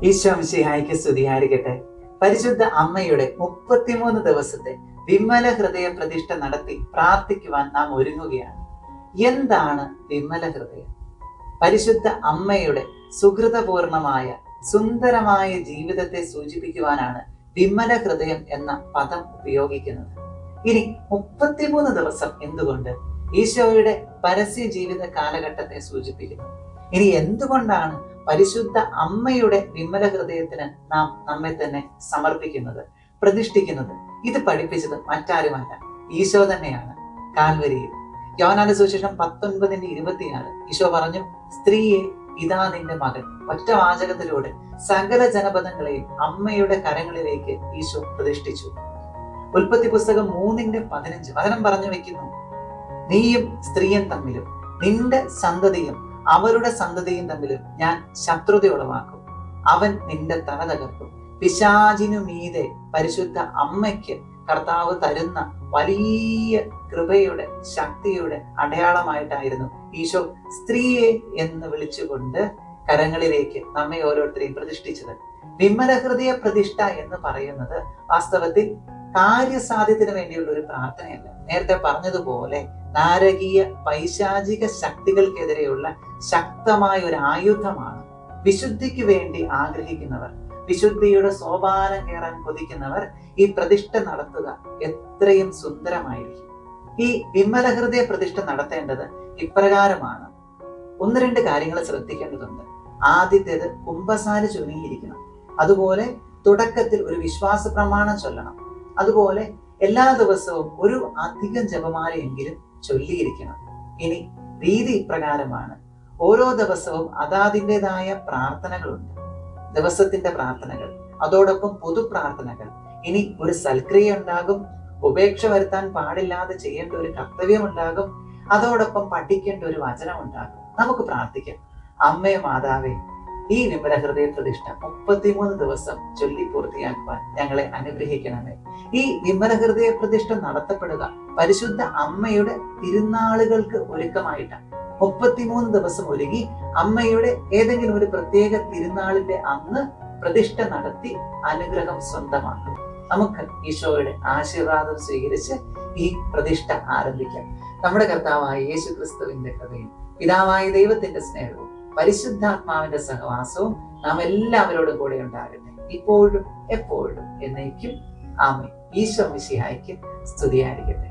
ഈശോ മിശിഹായ്ക്ക് സ്തുതിയായിരിക്കട്ടെ. പരിശുദ്ധ അമ്മയുടെ 33 ദിവസത്തെ വിമല ഹൃദയ പ്രതിഷ്ഠ നടത്തി പ്രാർത്ഥിക്കുവാൻ നാം ഒരുങ്ങുകയാണ്. എന്താണ് വിമല ഹൃദയം? പരിശുദ്ധ അമ്മയുടെ സുഹൃതപൂർണമായ സുന്ദരമായ ജീവിതത്തെ സൂചിപ്പിക്കുവാനാണ് വിമല ഹൃദയം എന്ന പദം ഉപയോഗിക്കുന്നത്. ഇനി 33 ദിവസം എന്തുകൊണ്ട് ഈശോയുടെ പരസ്യ ജീവിത കാലഘട്ടത്തെ സൂചിപ്പിക്കുന്നു? ഇനി എന്തുകൊണ്ടാണ് പരിശുദ്ധ അമ്മയുടെ വിമല ഹൃദയത്തിന് നാം നമ്മെ തന്നെ സമർപ്പിക്കുന്നത്, പ്രതിഷ്ഠിക്കുന്നത്? ഇത് പഠിപ്പിച്ചത് മറ്റാരുമല്ല, ഈശോ തന്നെയാണ്. കാൽവരിയിൽ യോഹന്നാന്റെ സുവിശേഷം 19:26 ഈശോ പറഞ്ഞു, സ്ത്രീയെ ഇതാ നിന്റെ മകൻ. ഒറ്റ വാചകത്തിലൂടെ സകല ജനപദങ്ങളെയും അമ്മയുടെ കരങ്ങളിലേക്ക് ഈശോ പ്രതിഷ്ഠിച്ചു. ഉൽപ്പത്തി പുസ്തകം 3:15 വചനം പറഞ്ഞു വെക്കുന്നു, നീയും സ്ത്രീയും തമ്മിലും നിന്റെ സന്തതിയും അവരുടെ സന്തതിയും തമ്മിലും ഞാൻ ശത്രുത ഉളവാക്കും. അവൻ നിന്റെ തല തകർക്കും. പിശാചിനു മീതെ പരിശുദ്ധ അമ്മയ്ക്ക് കർത്താവ് തരുന്ന വലിയ കൃപയുടെ ശക്തിയുടെ അടയാളമായിട്ടായിരുന്നു ഈശോ സ്ത്രീയെ എന്ന് വിളിച്ചുകൊണ്ട് കരങ്ങളിലേക്ക് നമ്മെ ഓരോരുത്തരെയും പ്രതിഷ്ഠിച്ചത്. വിമല ഹൃദയ പ്രതിഷ്ഠ എന്ന് പറയുന്നത് വാസ്തവത്തിൽ കാര്യസാധ്യത്തിന് വേണ്ടിയുള്ള ഒരു പ്രാർത്ഥനയല്ല. നേരത്തെ പറഞ്ഞതുപോലെ നാരകീയ പൈശാചിക ശക്തികൾക്കെതിരെയുള്ള ശക്തമായ ഒരു ആയുധമാണ്. വിശുദ്ധിക്ക് വേണ്ടി ആഗ്രഹിക്കുന്നവർ, വിശുദ്ധിയുടെ സോപാനം കയറാൻ കൊതിക്കുന്നവർ ഈ പ്രതിഷ്ഠ നടത്തുക എത്രയും സുന്ദരമായിരിക്കും. ഈ വിമല ഹൃദയ പ്രതിഷ്ഠ നടത്തേണ്ടത് ഇപ്രകാരമാണ്. 1-2 കാര്യങ്ങൾ ശ്രദ്ധിക്കേണ്ടതുണ്ട്. ആദ്യത്തേത് കുമ്പസാര ചൊല്ലിയിരിക്കണം. അതുപോലെ തുടക്കത്തിൽ ഒരു വിശ്വാസ പ്രമാണം ചൊല്ലണം. അതുപോലെ എല്ലാ ദിവസവും ഒരു അധികം ജപമാലയെങ്കിലും ചൊല്ലിയിരിക്കണം. ഇനി രീതി ഇപ്രകാരമാണ്. ഓരോ ദിവസവും അതാതിൻ്റെതായ പ്രാർത്ഥനകളുണ്ട്, ദിവസത്തിന്റെ പ്രാർത്ഥനകൾ, അതോടൊപ്പം പൊതു പ്രാർത്ഥനകൾ. ഇനി ഒരു സൽക്രിയ ഉണ്ടാകും, ഉപേക്ഷ വരുത്താൻ പാടില്ലാതെ ചെയ്യേണ്ട ഒരു കർത്തവ്യമുണ്ടാകും, അതോടൊപ്പം പഠിക്കേണ്ട ഒരു വചനം ഉണ്ടാകും. നമുക്ക് പ്രാർത്ഥിക്കാം. അമ്മേ മാതാവേ, ഈ വിമല ഹൃദയ പ്രതിഷ്ഠ 33 ദിവസം ചൊല്ലി പൂർത്തിയാക്കുവാൻ ഞങ്ങളെ അനുഗ്രഹിക്കണമേ. ഈ വിമല ഹൃദയ പ്രതിഷ്ഠ നടത്തപ്പെടുക പരിശുദ്ധ അമ്മയുടെ തിരുനാളുകൾക്ക് ഒരുക്കമായിട്ടാണ്. 33 ദിവസം ഒരുങ്ങി അമ്മയുടെ ഏതെങ്കിലും ഒരു പ്രത്യേക തിരുനാളിന്റെ അന്ന് പ്രതിഷ്ഠ നടത്തി അനുഗ്രഹം സ്വന്തമാക്കും. നമുക്ക് ഈശോയുടെ ആശീർവാദം സ്വീകരിച്ച് ഈ പ്രതിഷ്ഠ ആരംഭിക്കാം. നമ്മുടെ കർത്താവായ യേശു ക്രിസ്തുവിന്റെ കൃപയും പിതാവായ ദൈവത്തിന്റെ സ്നേഹവും പരിശുദ്ധാത്മാവിന്റെ സഹവാസവും നാം എല്ലാവരോടും കൂടെ ഉണ്ടാകട്ടെ, ഇപ്പോഴും എപ്പോഴും എന്നേക്കും. ആമേൻ. ഈശോ മിശിഹായ്ക്ക് സ്തുതിയായിരിക്കട്ടെ.